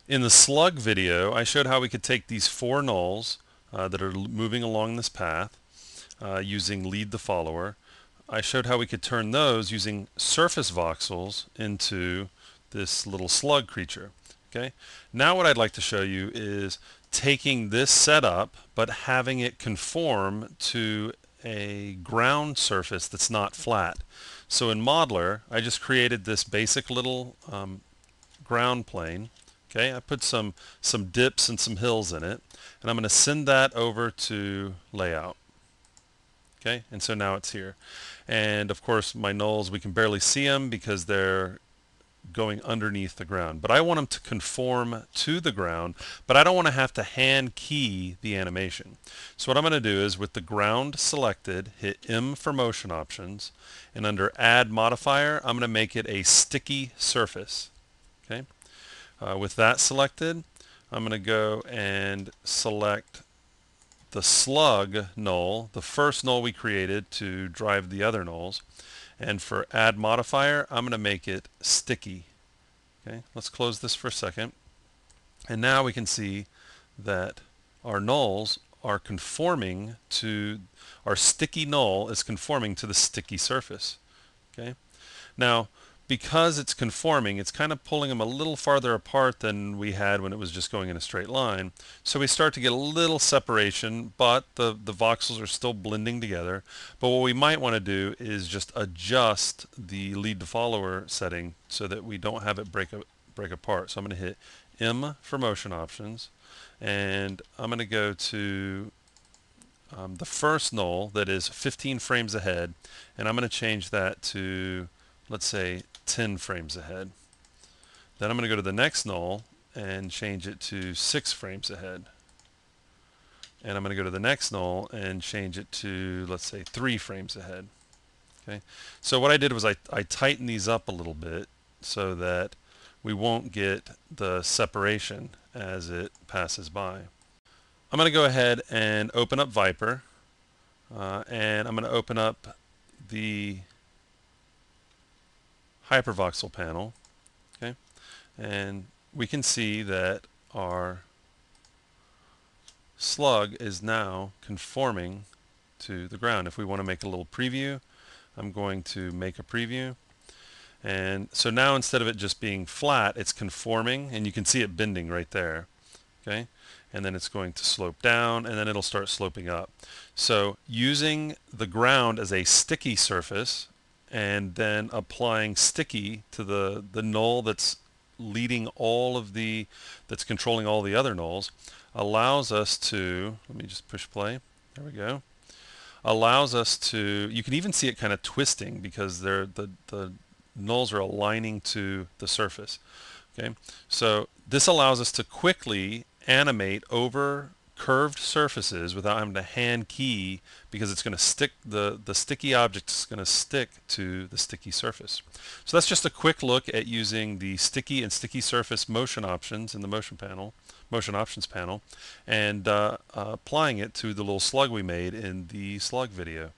In the slug video, I showed how we could take these four nulls that are moving along this path using lead the follower. I showed how we could turn those using surface voxels into this little slug creature. Okay. Now what I'd like to show you is taking this setup but having it conform to a ground surface that's not flat. So in Modeler, I just created this basic little ground plane. Okay, I put some dips and some hills in it, and I'm going to send that over to layout. Okay, and so now it's here. And of course my nulls, we can barely see them because they're going underneath the ground. But I want them to conform to the ground, but I don't want to have to hand key the animation. So what I'm going to do is with the ground selected, hit M for motion options, and under add modifier, I'm going to make it a sticky surface. Okay. With that selected, I'm going to go and select the slug null, the first null we created to drive the other nulls. And for add modifier, I'm going to make it sticky. Okay, let's close this for a second. And now we can see that our nulls are conforming to, our sticky null is conforming to the sticky surface. Okay, now because it's conforming, it's kind of pulling them a little farther apart than we had when it was just going in a straight line. So we start to get a little separation, but the voxels are still blending together. But what we might want to do is just adjust the lead to follower setting so that we don't have it break apart. So I'm going to hit M for motion options, and I'm going to go to the first null that is 15 frames ahead, and I'm going to change that to, let's say, 10 frames ahead. Then I'm going to go to the next null and change it to 6 frames ahead. And I'm going to go to the next null and change it to, let's say, 3 frames ahead. Okay. So what I did was I tightened these up a little bit so that we won't get the separation as it passes by. I'm going to go ahead and open up Viper, and I'm going to open up the hypervoxel panel. Okay, and we can see that our slug is now conforming to the ground. If we want to make a little preview, I'm going to make a preview. And so now instead of it just being flat, it's conforming, and you can see it bending right there. Okay, and then it's going to slope down, and then it'll start sloping up. So using the ground as a sticky surface and then applying sticky to the null that's leading all of the, that's controlling all the other nulls, allows us to, let me just push play, there we go, allows us to, you can even see it kind of twisting because the nulls are aligning to the surface. Okay, so this allows us to quickly animate over curved surfaces without having to hand key, because it's going to stick, the sticky object is going to stick to the sticky surface. So that's just a quick look at using the sticky and sticky surface motion options in the motion options panel, and applying it to the little slug we made in the slug video.